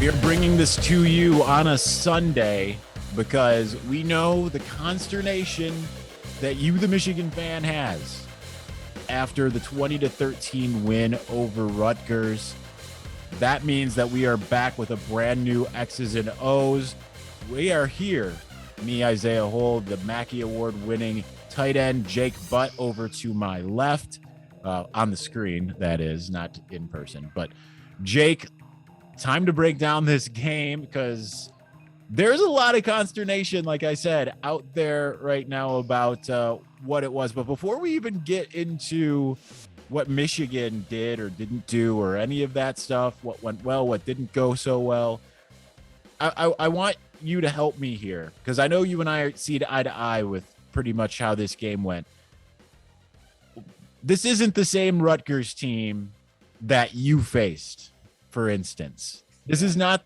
We are bringing this to you on a Sunday because we know the consternation that you, the Michigan fan, has after the 20-13 win over Rutgers. That means that we are back with a brand new X's and O's. We are here. Me, Isaiah Hold, the Mackey Award-winning tight end, Jake Butt over to my left, on the screen, that is, not in person. But Jake, time to break down this game because there's a lot of consternation, like I said, out there right now about what it was. But before we even get into what Michigan did or didn't do or any of that stuff, what went well, what didn't go so well, I want you to help me here because I know you and I see eye to eye with pretty much how this game went. This isn't the same Rutgers team that you faced, for instance. This is not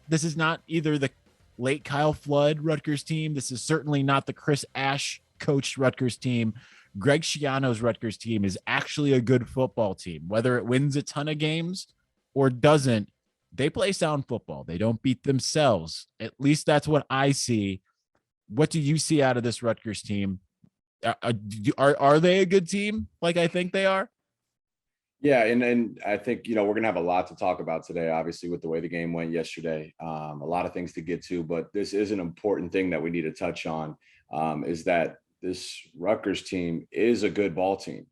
either the late Kyle Flood Rutgers team. This is certainly not the Chris Ash coached Rutgers team. Greg Schiano's Rutgers team is actually a good football team. Whether it wins a ton of games or doesn't, they play sound football. They don't beat themselves. At least that's what I see. What do you see out of this Rutgers team? Are they a good team like I think they are? Yeah, and I think, we're going to have a lot to talk about today, obviously, with the way the game went yesterday. A lot of things to get to, but this is an important thing that we need to touch on, is that this Rutgers team is a good ball team.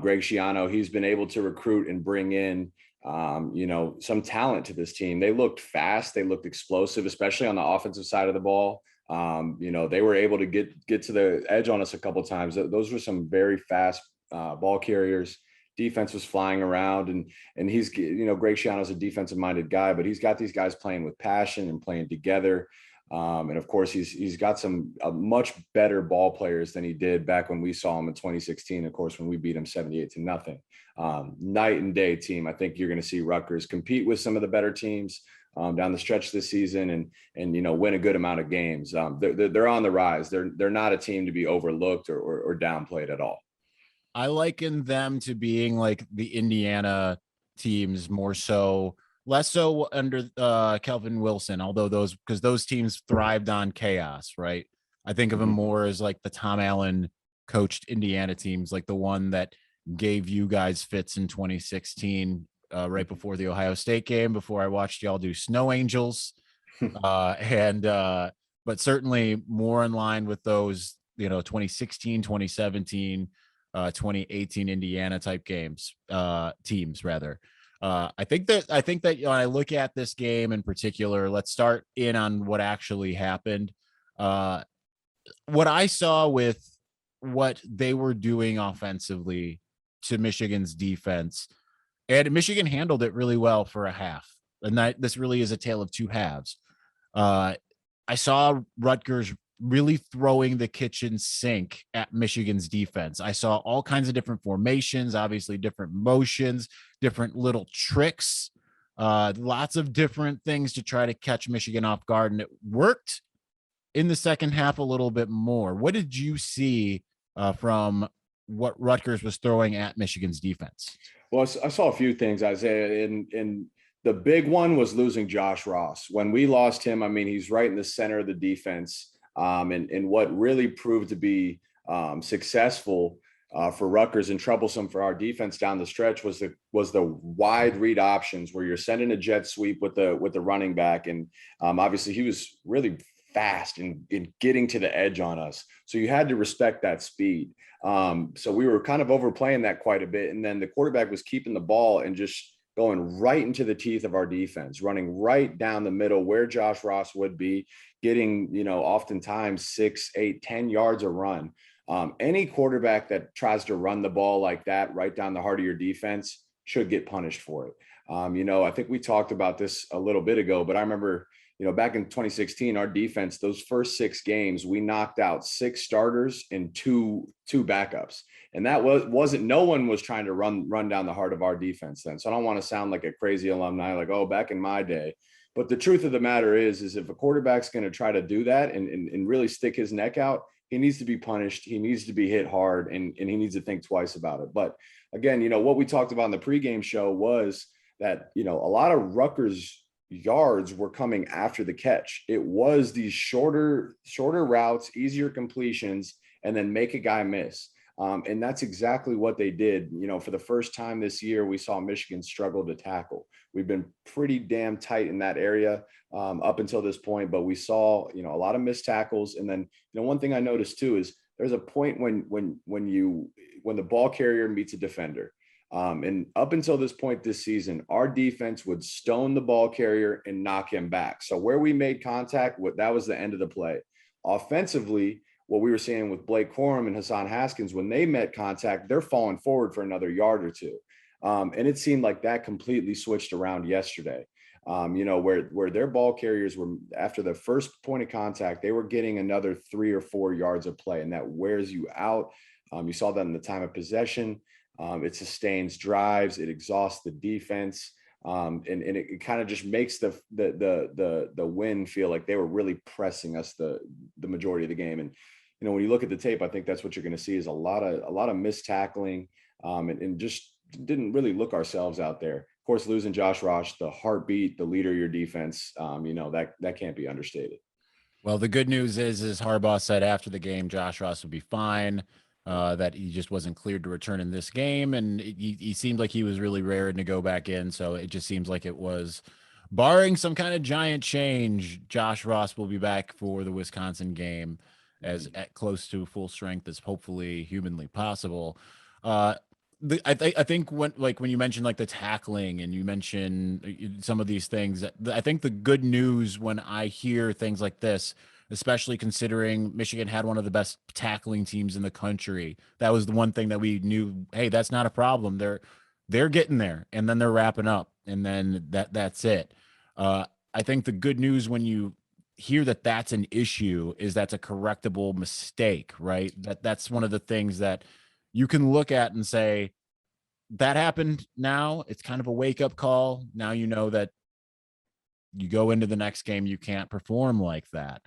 Greg Schiano, he's been able to recruit and bring in, some talent to this team. They looked fast. They looked explosive, especially on the offensive side of the ball. They were able to get to the edge on us a couple of times. Those were some very fast ball carriers. Defense was flying around, and he's, Greg Schiano's a defensive minded guy, but he's got these guys playing with passion and playing together. And of course he's got some much better ball players than he did back when we saw him in 2016. Of course, when we beat him 78-0, night and day team. I think you're going to see Rutgers compete with some of the better teams down the stretch this season and win a good amount of games. They're on the rise. They're not a team to be overlooked or downplayed at all. I liken them to being like the Indiana teams less so under Kelvin Wilson, although those teams thrived on chaos, right? I think of them more as like the Tom Allen coached Indiana teams, like the one that gave you guys fits in 2016, right before the Ohio State game, before I watched y'all do Snow Angels. But certainly more in line with those, 2016, 2017, 2018 Indiana type teams rather. I think that when I look at this game in particular, let's start in on what actually happened. What I saw with what they were doing offensively to Michigan's defense, and Michigan handled it really well for a half. And this really is a tale of two halves. I saw Rutgers really throwing the kitchen sink at Michigan's defense. I saw all kinds of different formations, obviously different motions, different little tricks, lots of different things to try to catch Michigan off guard. And it worked in the second half a little bit more. What did you see from what Rutgers was throwing at Michigan's defense? Well, I saw a few things, Isaiah, and the big one was losing Josh Ross. When we lost him, I mean, he's right in the center of the defense. And what really proved to be successful for Rutgers and troublesome for our defense down the stretch was the wide read options where you're sending a jet sweep with the running back, and obviously he was really fast in getting to the edge on us, so you had to respect that speed. So we were kind of overplaying that quite a bit, and then the quarterback was keeping the ball and just going right into the teeth of our defense, running right down the middle where Josh Ross would be, getting, oftentimes 6, 8, 10 yards a run. Any quarterback that tries to run the ball like that right down the heart of your defense should get punished for it. I think we talked about this a little bit ago, but I remember, back in 2016, our defense, those first 6 games, we knocked out 6 starters and two backups. And that wasn't, no one was trying to run down the heart of our defense then. So I don't want to sound like a crazy alumni, like, oh, back in my day. But the truth of the matter is if a quarterback's going to try to do that and really stick his neck out, he needs to be punished. He needs to be hit hard, and he needs to think twice about it. But again, what we talked about in the pregame show was that, a lot of Rutgers, yards were coming after the catch. It was these shorter routes, easier completions, and then make a guy miss. And that's exactly what they did. You know, for the first time this year, we saw Michigan struggle to tackle. We've been pretty damn tight in that area up until this point, but we saw, you know, a lot of missed tackles. And then, you know, one thing I noticed too is there's a point when the ball carrier meets a defender. And up until this point this season, our defense would stone the ball carrier and knock him back. So where we made contact, that was the end of the play. Offensively, what we were seeing with Blake Corum and Hassan Haskins, when they met contact, they're falling forward for another yard or two. And it seemed like that completely switched around yesterday. You know, where their ball carriers were, after the first point of contact, they were getting another 3 or 4 yards of play, and that wears you out. You saw that in the time of possession. It sustains drives, it exhausts the defense. And it kind of just makes the win feel like they were really pressing us the majority of the game. And, you know, when you look at the tape, I think that's what you're going to see is a lot of missed tackling, and just didn't really look ourselves out there. Of course, losing Josh Ross, the heartbeat, the leader of your defense, you know, that can't be understated. Well, the good news is Harbaugh said after the game, Josh Ross would be fine. That he just wasn't cleared to return in this game, and he seemed like he was really raring to go back in. So it just seems like it was, barring some kind of giant change, Josh Ross will be back for the Wisconsin game as at close to full strength as hopefully humanly possible. I think when you mentioned like the tackling and you mentioned some of these things, I think the good news when I hear things like this, especially considering Michigan had one of the best tackling teams in the country. That was the one thing that we knew, hey, that's not a problem. They're getting there, and then they're wrapping up, and then that's it. I think the good news when you hear that that's an issue is that's a correctable mistake, right? That's one of the things that you can look at and say, that happened now. It's kind of a wake-up call. Now you know that you go into the next game, you can't perform like that.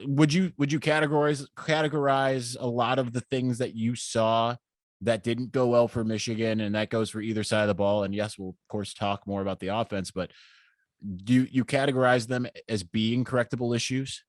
Would you categorize a lot of the things that you saw that didn't go well for Michigan, and that goes for either side of the ball? And yes, we'll of course talk more about the offense, but do you categorize them as being correctable issues?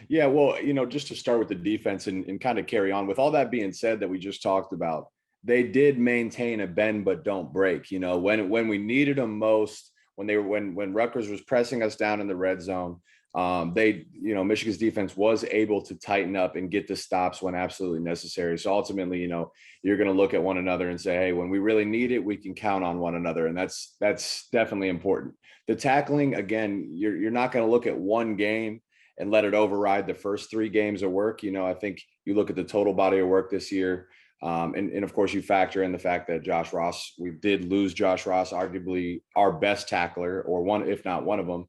Yeah, well, you know, just to start with the defense and kind of carry on with all that being said that we just talked about, they did maintain a bend but don't break. You know, when we needed them most, when Rutgers was pressing us down in the red zone, Michigan's defense was able to tighten up and get the stops when absolutely necessary. So ultimately, you know, you're going to look at one another and say, hey, when we really need it, we can count on one another. And that's definitely important. The tackling, again, you're not going to look at one game and let it override the first 3 games of work. You know, I think you look at the total body of work this year. And of course, you factor in the fact that Josh Ross, we did lose Josh Ross, arguably our best tackler, or one, if not one of them.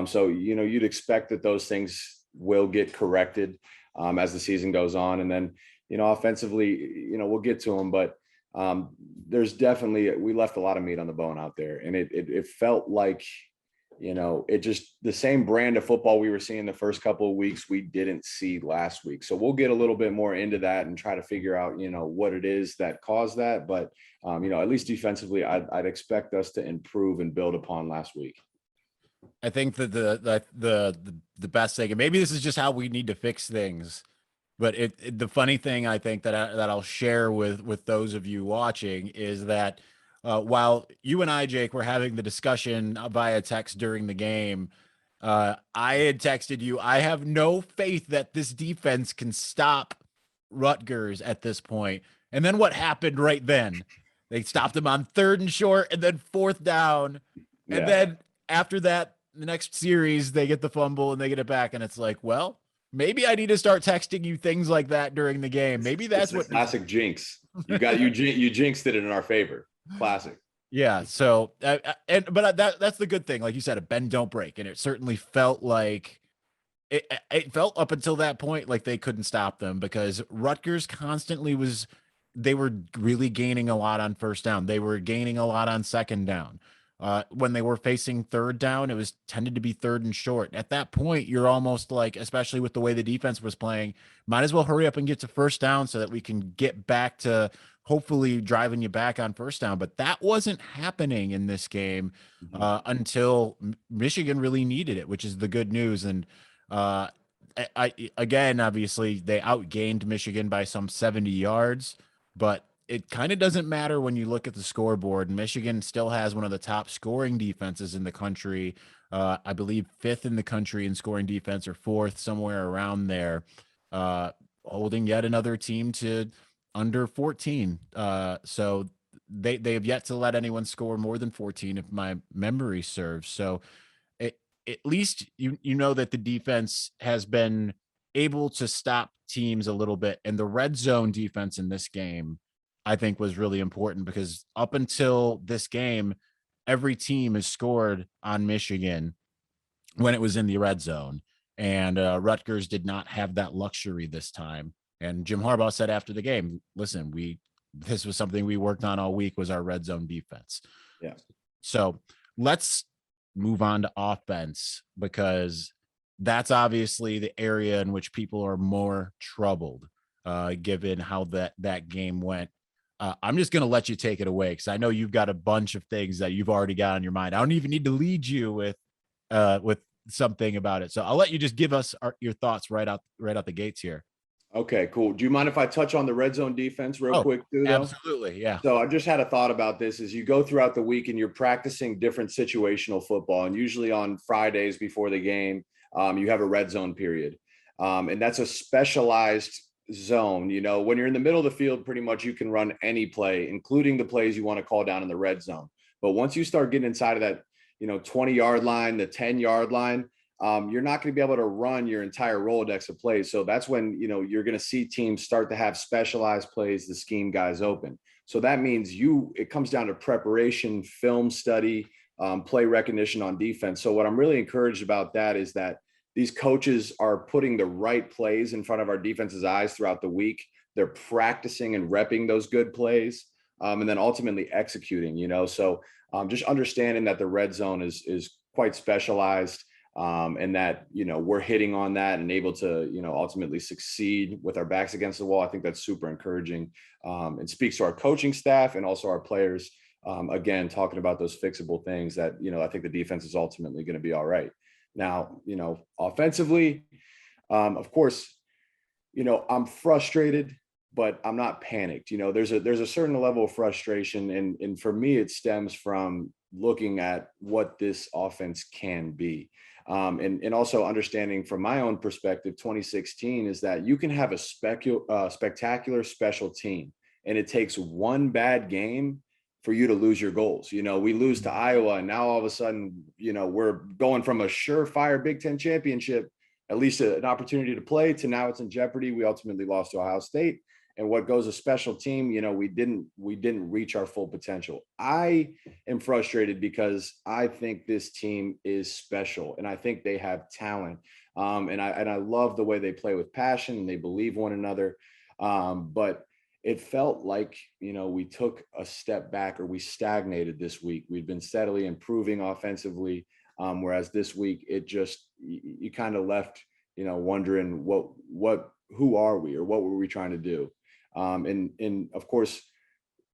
So, you know, you'd expect that those things will get corrected as the season goes on. And then, you know, offensively, you know, we'll get to them, but there's definitely, we left a lot of meat on the bone out there. And it felt like, you know, it just the same brand of football we were seeing the first couple of weeks, we didn't see last week. So we'll get a little bit more into that and try to figure out, you know, what it is that caused that. But, you know, at least defensively, I'd expect us to improve and build upon last week. I think that the best thing, and maybe this is just how we need to fix things, but the funny thing I think that I'll share with those of you watching is that while you and I, Jake, were having the discussion via text during the game, I had texted you, I have no faith that this defense can stop Rutgers at this point. And then what happened right then? They stopped him on 3rd and short, and then 4th down, and then after that, the next series, they get the fumble and they get it back. And it's like, well, maybe I need to start texting you things like that during the game. Maybe that's what classic jinx. You jinxed it in our favor. Classic. Yeah. So, but that's the good thing. Like you said, a bend don't break. And it certainly felt like it felt up until that point like they couldn't stop them, because Rutgers constantly they were really gaining a lot on 1st down. They were gaining a lot on 2nd down. When they were facing 3rd down, it was tended to be 3rd and short. At that point, you're almost like, especially with the way the defense was playing, might as well hurry up and get to 1st down so that we can get back to hopefully driving you back on first down. But that wasn't happening in this game Mhm. until Michigan really needed it, which is the good news. And again, obviously, they outgained Michigan by some 70 yards, but it kind of doesn't matter when you look at the scoreboard. Michigan still has one of the top scoring defenses in the country. I believe fifth in the country in scoring defense, or fourth, somewhere around there, uh, holding yet another team to under 14. So they have yet to let anyone score more than 14, if my memory serves. So it, at least you know that the defense has been able to stop teams a little bit, and the red zone defense in this game, I think, was really important, because up until this game, every team has scored on Michigan when it was in the red zone, and Rutgers did not have that luxury this time. And Jim Harbaugh said after the game, "Listen, this was something we worked on all week, was our red zone defense." Yeah. So let's move on to offense, because that's obviously the area in which people are more troubled, given how that game went. I'm just going to let you take it away, because I know you've got a bunch of things that you've already got on your mind. I don't even need to lead you with something about it. So I'll let you just give us your thoughts right out the gates here. Okay, cool. Do you mind if I touch on the red zone defense real Oh, quick too, though? absolutely. Yeah. So I just had a thought about this. As you go throughout the week and you're practicing different situational football, and usually on Fridays before the game, you have a red zone period. And that's a specialized zone. You know, when you're in the middle of the field, pretty much you can run any play, including the plays you want to call down in the red zone. But once you start getting inside of that, 20-yard line, the 10-yard line, you're not going to be able to run your entire Rolodex of plays. So that's when, you're going to see teams start to have specialized plays to scheme guys open. So that means it comes down to preparation, film study, play recognition on defense. So what I'm really encouraged about that is that these coaches are putting the right plays in front of our defense's eyes throughout the week. They're practicing and repping those good plays, and then ultimately executing, so just understanding that the red zone is quite specialized. And that, we're hitting on that and able to, ultimately succeed with our backs against the wall. I think that's super encouraging. And speaks to our coaching staff and also our players. Again, talking about those fixable things that, I think the defense is ultimately going to be all right. Now, offensively, of course, I'm frustrated, but I'm not panicked. There's a certain level of frustration. And for me, it stems from looking at what this offense can be. And also understanding from my own perspective, 2016 is that you can have a spectacular special team, and it takes one bad game for you to lose your goals. We lose to Iowa, and now all of a sudden, we're going from a surefire Big Ten championship, at least an opportunity to play, to now it's in jeopardy. We ultimately lost to Ohio State. And what goes a special team, we didn't reach our full potential. I am frustrated because I think this team is special, and I think they have talent. And I love the way they play with passion, and they believe one another. But it felt like, we took a step back, or we stagnated this week. We've been steadily improving offensively. Whereas this week, it just, you kind of left, wondering who are we, or what were we trying to do? And of course,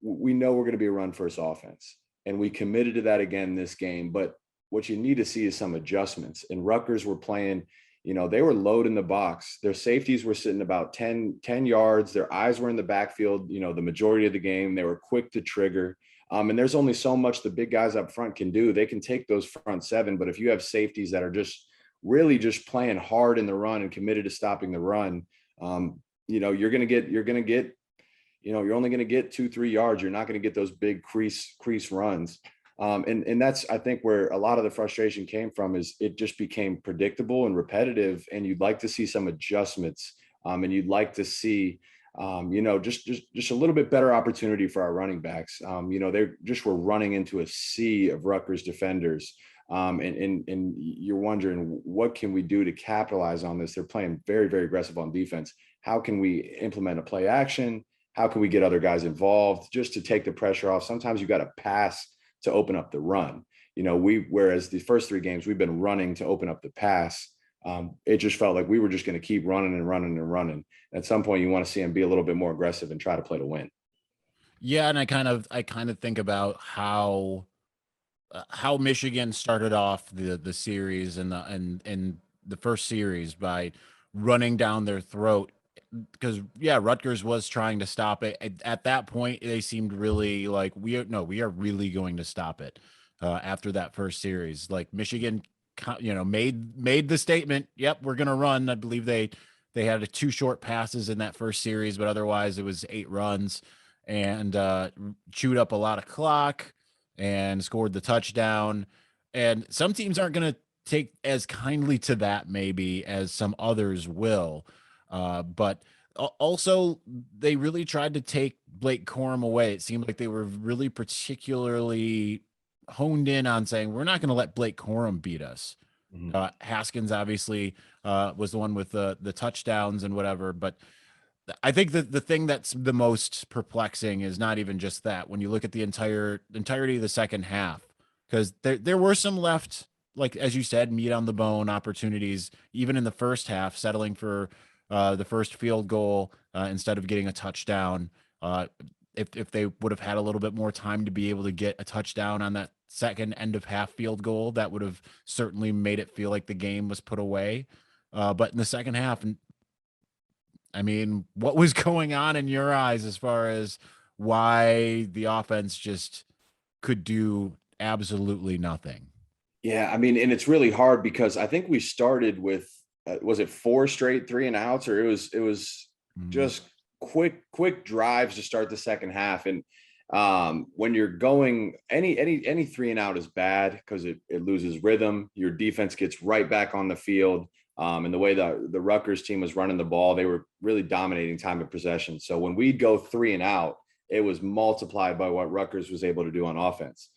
we know we're going to be a run first offense, and we committed to that again this game. But what you need to see is some adjustments. And Rutgers were playing, they were loading the box. Their safeties were sitting about 10 yards. Their eyes were in the backfield, the majority of the game. They were quick to trigger. And there's only so much the big guys up front can do. They can take those front seven, but if you have safeties that are just really just playing hard in the run and committed to stopping the run, you're only going to get 2-3 yards. You're not going to get those big crease runs. And that's, I think, where a lot of the frustration came from, is it just became predictable and repetitive, and you'd like to see some adjustments, and you'd like to see, just a little bit better opportunity for our running backs. They just were running into a sea of Rutgers defenders. And you're wondering, what can we do to capitalize on this? They're playing very, very aggressive on defense. How can we implement a play action? How can we get other guys involved just to take the pressure off? Sometimes you got to pass to open up the run. Whereas the first 3 games we've been running to open up the pass. It just felt like we were just going to keep running and running and running. At some point, you want to see them be a little bit more aggressive and try to play to win. Yeah, and I kind of think about how Michigan started off the series and the first series by running down their throat, because yeah, Rutgers was trying to stop it. At that point, they seemed really like we are really going to stop it. After that first series, like Michigan, made the statement. Yep, we're gonna run. I believe they had two short passes in that first series, but otherwise it was 8 runs and chewed up a lot of clock and scored the touchdown. And some teams aren't going to take as kindly to that maybe as some others will. But also, they really tried to take Blake Corum away. It seemed like they were really particularly honed in on saying, we're not going to let Blake Corum beat us. Mhm. Haskins obviously was the one with the touchdowns and whatever, but I think that the thing that's the most perplexing is not even just that. When you look at the entirety of the second half, because there were some left, like as you said, meat on the bone opportunities, even in the first half, settling for the first field goal instead of getting a touchdown. Uh, if they would have had a little bit more time to be able to get a touchdown on that second end of half field goal, that would have certainly made it feel like the game was put away. But in the second half, and I mean, what was going on in your eyes as far as why the offense just could do absolutely nothing? Yeah, I mean, and it's really hard because I think we started with was it four straight 3-and-outs, or it was Mhm. just quick drives to start the second half. And when you're going any 3-and-out is bad because it loses rhythm. Your defense gets right back on the field. And the way the Rutgers team was running the ball, they were really dominating time of possession. So when we'd go 3-and-out, it was multiplied by what Rutgers was able to do on offense.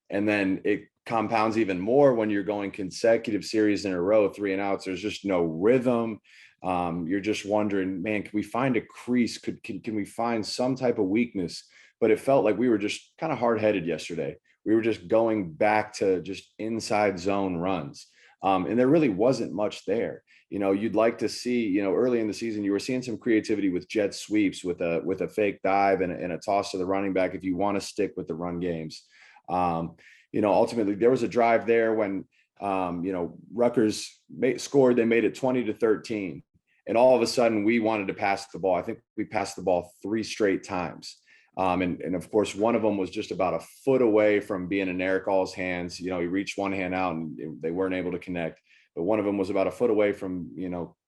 And then it compounds even more when you're going consecutive series in a row, 3-and-outs. There's just no rhythm. You're just wondering, man, can we find a crease? Can we find some type of weakness? But it felt like we were just kind of hard headed yesterday. We were just going back to just inside zone runs. And there really wasn't much there. You'd like to see, early in the season, you were seeing some creativity with jet sweeps, with a fake dive and a toss to the running back if you want to stick with the run games. Ultimately there was a drive there when, Rutgers scored, they made it 20-13. And all of a sudden we wanted to pass the ball. I think we passed the ball 3 straight times. And of course, one of them was just about a foot away from being in Eric All's hands. He reached one hand out and they weren't able to connect. But one of them was about a foot away from,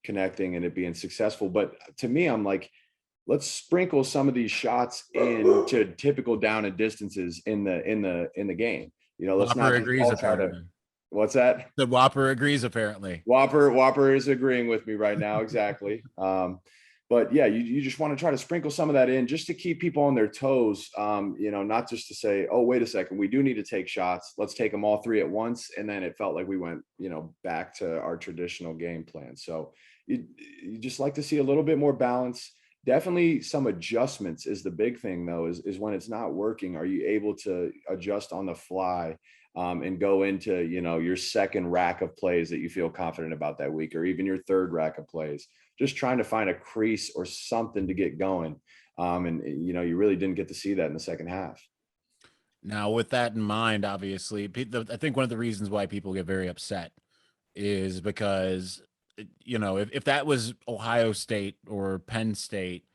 connecting and it being successful. But to me, I'm like, let's sprinkle some of these shots into typical down and distances in the game. Let's Whopper not just agrees all try to. apparently. What's that? The Whopper agrees apparently. Whopper is agreeing with me right now. Exactly. But yeah, you just want to try to sprinkle some of that in just to keep people on their toes. Not just to say, oh, wait a second, we do need to take shots. Let's take them all three at once. And then it felt like we went, back to our traditional game plan. So you just like to see a little bit more balance. Definitely some adjustments is the big thing, though, is when it's not working. Are you able to adjust on the fly? And go into your second rack of plays that you feel confident about that week, or even your third rack of plays, just trying to find a crease or something to get going. And you really didn't get to see that in the second half. Now, with that in mind, obviously, I think one of the reasons why people get very upset is because, if that was Ohio State or Penn State,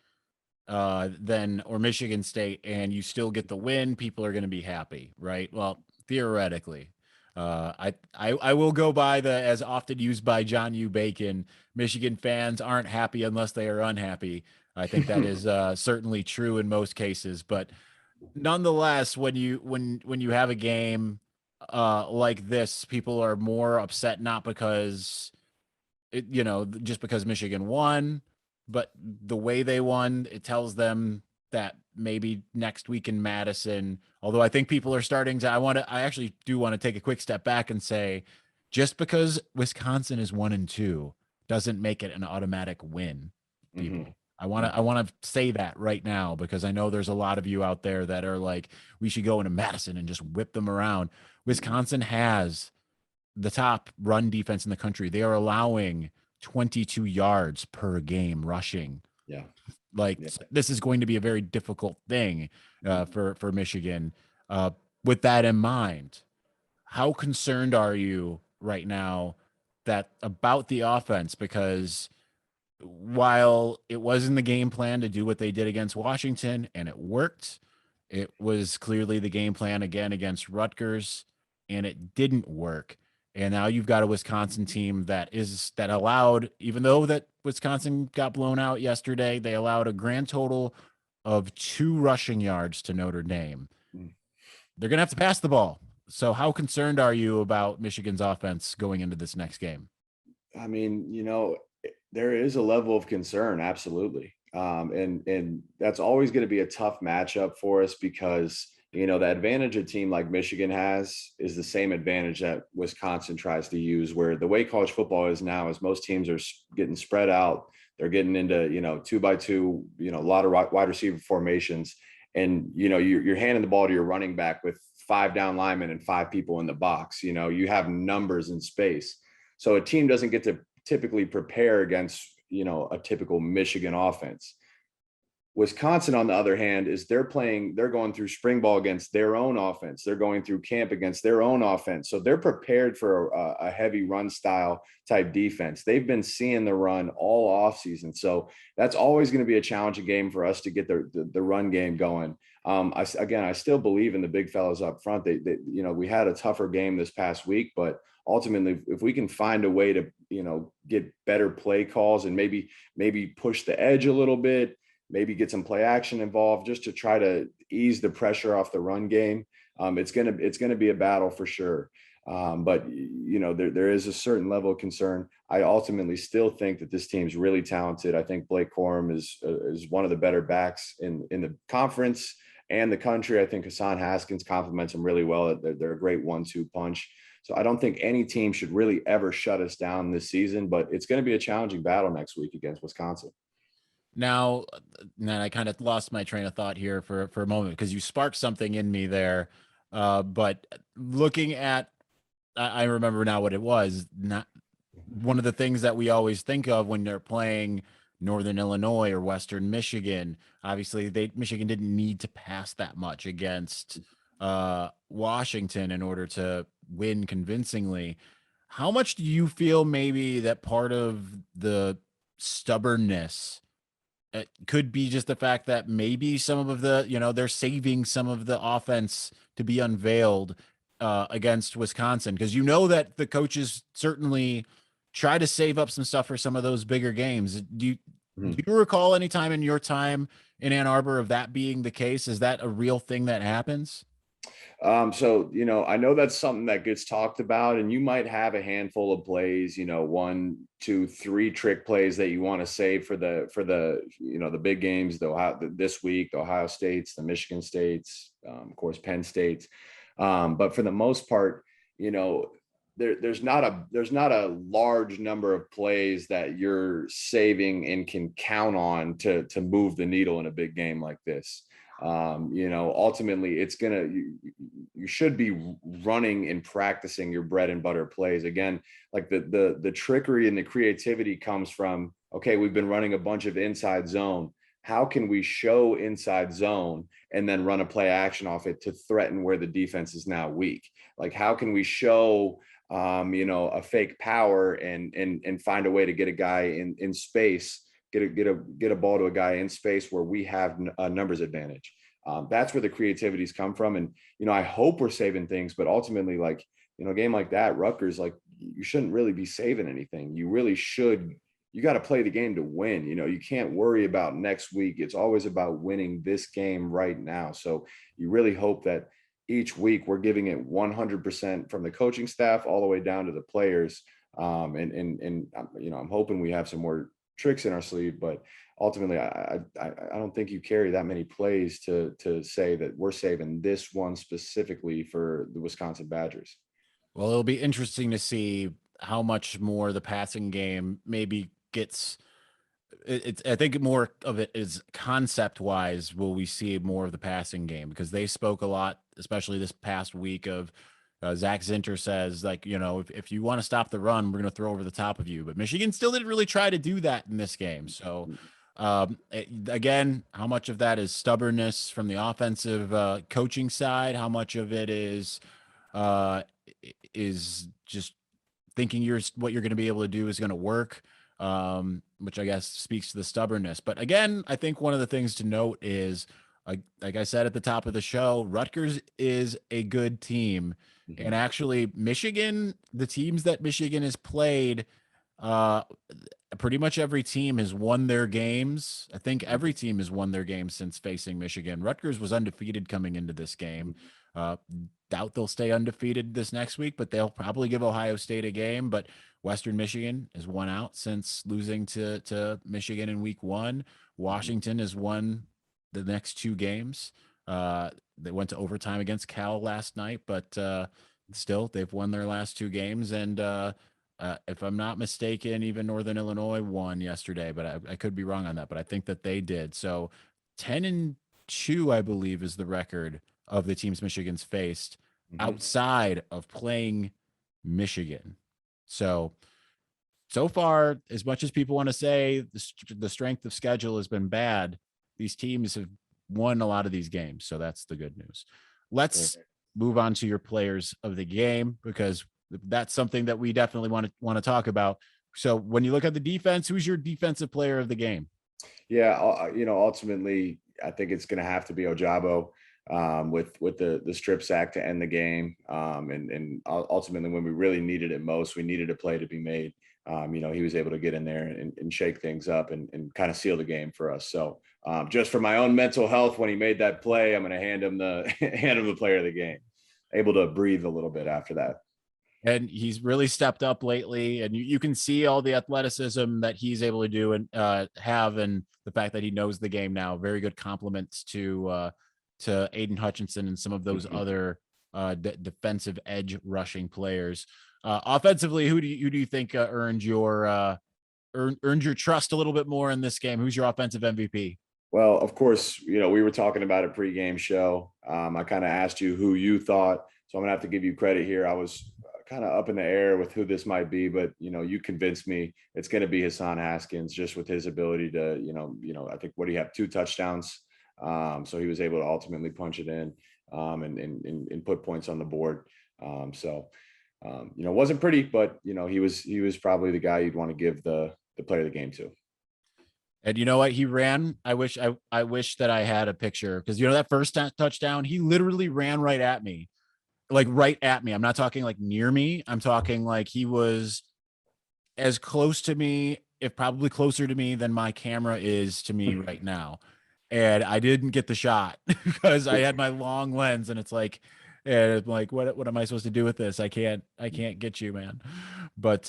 then or Michigan State, and you still get the win, people are going to be happy, right? Well, theoretically, I will go by the as often used by John U. Bacon. Michigan fans aren't happy unless they are unhappy. I think that is certainly true in most cases, but nonetheless, when you have a game like this, people are more upset not because just because Michigan won, but the way they won, it tells them that maybe next week in Madison, although I think people are starting to, I actually do want to take a quick step back and say, just because Wisconsin is 1-2 doesn't make it an automatic win, Mhm. people. I want to say that right now because I know there's a lot of you out there that are like, we should go into Madison and just whip them around. Mhm. Wisconsin has the top run defense in the country. They are allowing 22 yards per game rushing. Yeah. Like Yeah. this is going to be a very difficult thing for Michigan. With that in mind, how concerned are you right now that about the offense? Because while it was in the game plan to do what they did against Washington and it worked, it was clearly the game plan again against Rutgers and it didn't work. And now you've got a Wisconsin team that allowed, even though that Wisconsin got blown out yesterday, they allowed a grand total of 2 rushing yards to Notre Dame. Mm. They're going to have to pass the ball. So how concerned are you about Michigan's offense going into this next game? I mean, there is a level of concern, absolutely. And that's always going to be a tough matchup for us because the advantage a team like Michigan has is the same advantage that Wisconsin tries to use, where the way college football is now is most teams are getting spread out. They're getting into 2x2, a lot of wide receiver formations, and you're handing the ball to your running back with 5 down linemen and 5 people in the box. You have numbers in space. So a team doesn't get to typically prepare against, a typical Michigan offense. Wisconsin, on the other hand, they're going through spring ball against their own offense. They're going through camp against their own offense. So they're prepared for a heavy run style type defense. They've been seeing the run all off season. So that's always going to be a challenging game for us to get the run game going. I still believe in the big fellas up front. We had a tougher game this past week, but ultimately, if we can find a way to, get better play calls and maybe push the edge a little bit, maybe get some play action involved just to try to ease the pressure off the run game. It's gonna be a battle for sure. But there is a certain level of concern. I ultimately still think that this team's really talented. I think Blake Corum is one of the better backs in the conference and the country. I think Hassan Haskins complements him really well. They're a great 1-2 punch. So I don't think any team should really ever shut us down this season, but it's going to be a challenging battle next week against Wisconsin. Now, I kind of lost my train of thought here for a moment because you sparked something in me there. But looking at, I remember now what it was. Not one of the things that we always think of when they're playing Northern Illinois or Western Michigan. Obviously, Michigan didn't need to pass that much against Washington in order to win convincingly. How much do you feel maybe that part of the stubbornness it could be just the fact that maybe some of the, they're saving some of the offense to be unveiled against Wisconsin? Because that the coaches certainly try to save up some stuff for some of those bigger games. Do you recall any time in your time in Ann Arbor of that being the case? Is that a real thing that happens? So, I know that's something that gets talked about, and you might have a handful of plays, 1, 2, 3 trick plays that you want to save for the big games, this week, the Ohio States, the Michigan States, of course, Penn States. But for the most part, there's not a large number of plays that you're saving and can count on to move the needle in a big game like this. Ultimately you should be running and practicing your bread and butter plays. Again, like the trickery and the creativity comes from, okay, we've been running a bunch of inside zone. How can we show inside zone and then run a play action off it to threaten where the defense is now weak? Like, how can we show, a fake power and find a way to get a guy in space, get a ball to a guy in space where we have a numbers advantage. That's where the creativities come from. And, I hope we're saving things, but ultimately, like, a game like that, Rutgers, like, you shouldn't really be saving anything. You really should. You got to play the game to win. You can't worry about next week. It's always about winning this game right now. So you really hope that each week we're giving it 100% from the coaching staff all the way down to the players. I'm hoping we have some more tricks in our sleeve, but ultimately I don't think you carry that many plays to say that we're saving this one specifically for the Wisconsin Badgers. Well, it'll be interesting to see how much more the passing game maybe gets. I think more of it is concept wise. Will we see more of the passing game? Because they spoke a lot, especially this past week, of Zach Zinter says, like, if you want to stop the run, we're going to throw over the top of you. But Michigan still didn't really try to do that in this game. So Again, how much of that is stubbornness from the offensive coaching side? How much of it uh, is just thinking what you're going to be able to do is going to work, which I guess speaks to the stubbornness. But again, I think one of the things to note is, like I said at the top of the show, Rutgers is a good team. And Mhm. actually, Michigan, the teams that Michigan has played, uh, pretty much every team has won their games. I think every team has won their games since facing Michigan. Rutgers was undefeated coming into this game. Uh, Doubt they'll stay undefeated this next week, but they'll probably give Ohio State a game. But Western Michigan has won out since losing to Michigan in week one. Washington has won the next two games. They went to overtime against Cal last night, but still they've won their last two games. And if I'm not mistaken, even Northern Illinois won yesterday, but I could be wrong on that. But I think that they did. So 10-2, I believe, is the record of the teams Michigan's faced Mhm. outside of playing Michigan. So far, as much as people want to say the strength of schedule has been bad, these teams have won a lot of these games. So that's the good news. Right. Let's move on to your players of the game, because that's something that we definitely want to talk about. So when you look at the defense, who's your defensive player of the game? Yeah, ultimately, I think it's going to have to be Ojabo, with the strip sack to end the game, and ultimately when we really needed it most, we needed a play to be made. He was able to get in there and shake things up and kind of seal the game for us. So just for my own mental health, when he made that play, I'm going to hand him the hand him the player of the game. Able to breathe a little bit after that. And he's really stepped up lately, and you can see all the athleticism that he's able to do and have, and the fact that he knows the game now. Very good compliments to Aiden Hutchinson and some of those other defensive edge rushing players. Offensively, who do you think earned your trust a little bit more in this game? Who's your offensive MVP? Well, of course, we were talking about a pregame show. I kind of asked you who you thought, so I'm gonna have to give you credit here. I was kind of up in the air with who this might be, but you convinced me it's going to be Hassan Haskins, just with his ability to, I think what do you have, 2 touchdowns, so he was able to ultimately punch it in, and put points on the board. Wasn't pretty, but he was probably the guy you'd want to give the player of the game to. And you know what? He ran. I wish that I had a picture, because that first touchdown, he literally ran right at me, like right at me. I'm not talking like near me. I'm talking like he was as close to me, if probably closer to me than my camera is to me right now. And I didn't get the shot because I had my long lens, and it's like, and I'm like, what am I supposed to do with this? I can't get you, man. But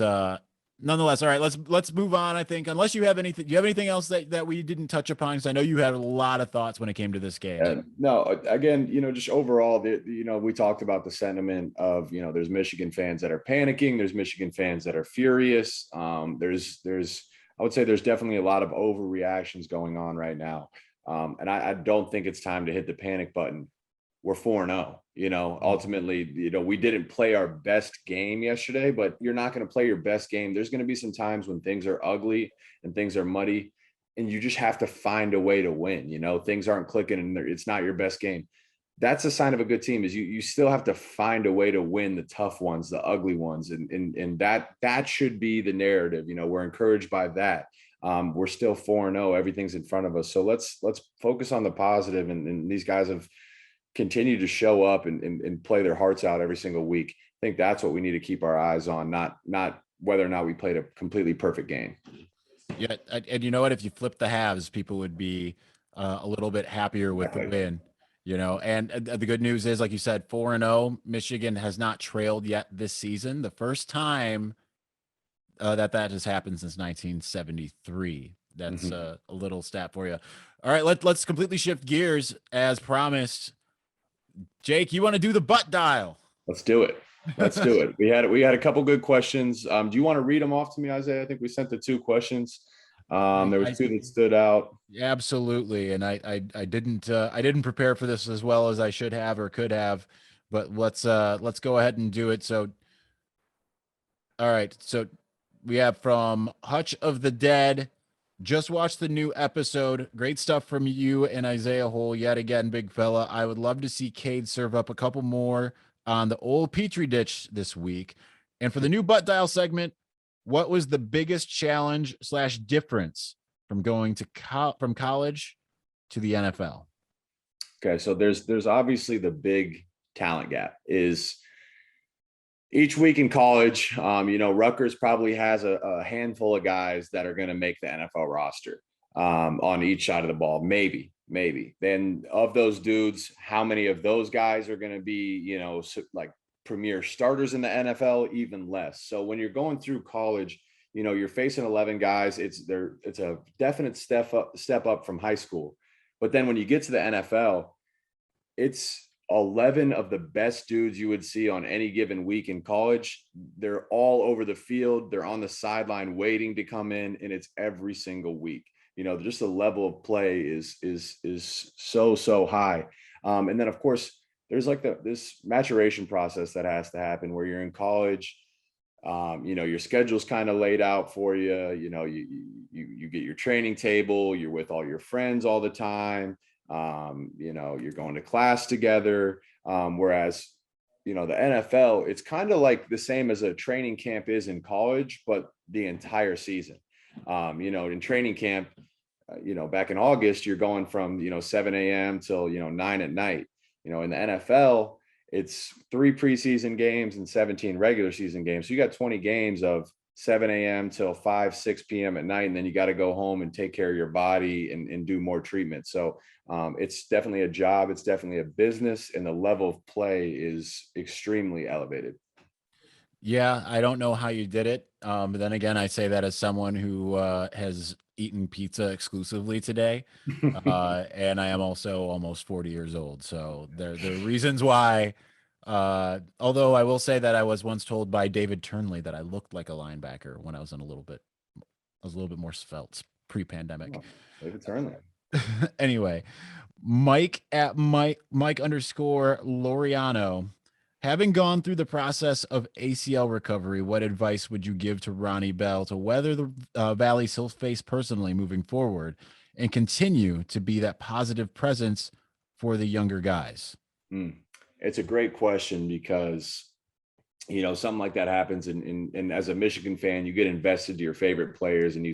nonetheless, all right, let's move on. I think, unless you have anything, do you have anything else that we didn't touch upon? Because I know you had a lot of thoughts when it came to this game. No, again, just overall, we talked about the sentiment of, there's Michigan fans that are panicking. There's Michigan fans that are furious. I would say there's definitely a lot of overreactions going on right now. And I don't think it's time to hit the panic button. We're 4-0. Ultimately, we didn't play our best game yesterday, but you're not going to play your best game. There's going to be some times when things are ugly and things are muddy, and you just have to find a way to win. Things aren't clicking and it's not your best game. That's a sign of a good team, is you still have to find a way to win the tough ones, the ugly ones. And that should be the narrative. We're encouraged by that. We're still 4-0. Everything's in front of us. So let's focus on the positive. And these guys have continued to show up and play their hearts out every single week. I think that's what we need to keep our eyes on, not whether or not we played a completely perfect game. Yeah, and you know what? If you flip the halves, people would be a little bit happier with the win. And the good news is, like you said, 4-0. Michigan has not trailed yet this season. The first time that has happened since 1973. That's Mhm. a little stat for you. All right, let's completely shift gears as promised. Jake, you want to do the butt dial? Let's do it. Let's do it. We had a couple good questions. Do you want to read them off to me, Isaiah? I think we sent the 2 questions. There was I 2 that stood out. Absolutely, and I didn't prepare for this as well as I should have or could have, but let's go ahead and do it. So, all right, so we have from Hutch of the Dead. Just watched the new episode. Great stuff from you and Isaiah Hole yet again, big fella. I would love to see Cade serve up a couple more on the old Petri dish this week. And for the new butt dial segment, what was the biggest challenge / difference from going to from college to the NFL? Okay, so there's obviously the big talent gap is each week in college. Rutgers probably has a handful of guys that are going to make the NFL roster on each side of the ball. Maybe. Then of those dudes, how many of those guys are going to be, like premier starters in the NFL? Even less. So when you're going through college, you're facing 11 guys. It's a definite step up from high school. But then when you get to the NFL, it's 11 of the best dudes you would see on any given week in college. They're all over the field. They're on the sideline waiting to come in, and it's every single week. Just the level of play is so high. And then of course there's like this maturation process that has to happen where you're in college. Your schedule's kind of laid out for you. You get your training table. You're with all your friends all the time. You're going to class together. Whereas, the NFL, it's kind of like the same as a training camp is in college, but the entire season. In training camp, back in August, you're going from, 7 a.m. till, 9 at night. In the NFL, it's 3 preseason games and 17 regular season games. So you got 20 games of 7 a.m. till 6 p.m. at night. And then you got to go home and take care of your body and do more treatment. So it's definitely a job. It's definitely a business. And the level of play is extremely elevated. Yeah, I don't know how you did it. But then again, I say that as someone who has eaten pizza exclusively today. And I am also almost 40 years old. So there are reasons why. Although I will say that I was once told by David Turnley that I looked like a linebacker when I was a little bit more svelte pre-pandemic. Oh, David Turnley. Anyway, Mike _ Loriano. Having gone through the process of ACL recovery, what advice would you give to Ronnie Bell to weather the valleys he'll face personally moving forward and continue to be that positive presence for the younger guys? It's a great question because, something like that happens. And as a Michigan fan, you get invested to your favorite players and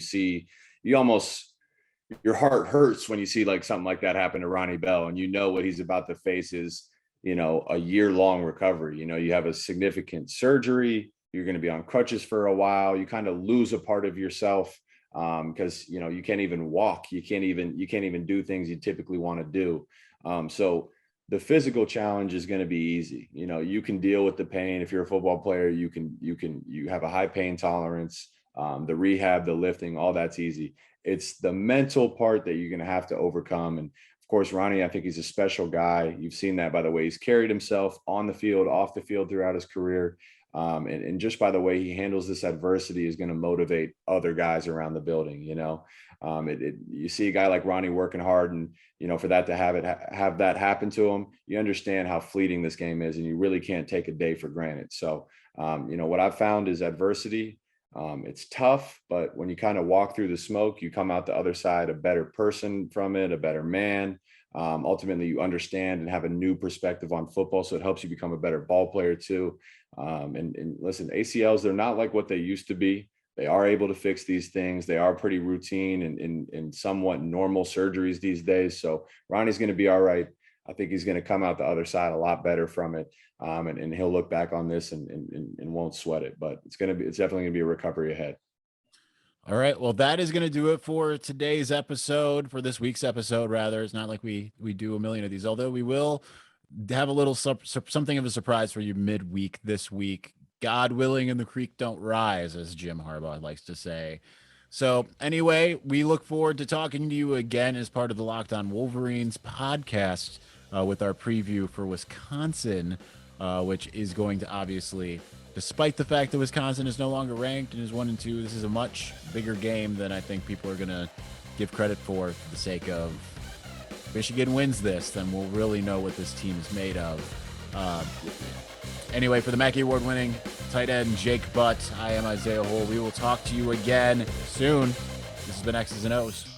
your heart hurts when you see like something like that happen to Ronnie Bell, and what he's about to face is a year-long recovery. You have a significant surgery. You're going to be on crutches for a while. You kind of lose a part of yourself because you can't even walk. You can't even do things you typically want to do. So the physical challenge is going to be easy. You can deal with the pain. If you're a football player, you have a high pain tolerance. The rehab, the lifting, all that's easy. It's the mental part that you're going to have to overcome. And of course, Ronnie, I think he's a special guy. You've seen that by the way he's carried himself on the field, off the field throughout his career. And just by the way he handles this adversity is going to motivate other guys around the building. You see a guy like Ronnie working hard, and for that to have that happen to him, you understand how fleeting this game is, and you really can't take a day for granted. So what I've found is adversity. It's tough, but when you kind of walk through the smoke, you come out the other side a better person from it, a better man. Ultimately, you understand and have a new perspective on football, so it helps you become a better ball player too. And listen, ACLs, they're not like what they used to be. They are able to fix these things. They are pretty routine and somewhat normal surgeries these days. So Ronnie's going to be all right. I think he's going to come out the other side a lot better from it. And he'll look back on this and won't sweat it, but it's definitely going to be a recovery ahead. All right. Well, that is going to do it for today's episode, for this week's episode, rather. It's not like we do a million of these, although we will have a little something of a surprise for you midweek this week. God willing, and the creek don't rise, as Jim Harbaugh likes to say. So anyway, we look forward to talking to you again as part of the Locked On Wolverines podcast with our preview for Wisconsin, which is going to obviously, despite the fact that Wisconsin is no longer ranked and is 1-2, this is a much bigger game than I think people are going to give credit for the sake of. Michigan wins this, then we'll really know what this team is made of. Anyway, for the Mackey Award-winning tight end Jake Butt, I am Isaiah Hole. We will talk to you again soon. This has been X's and O's.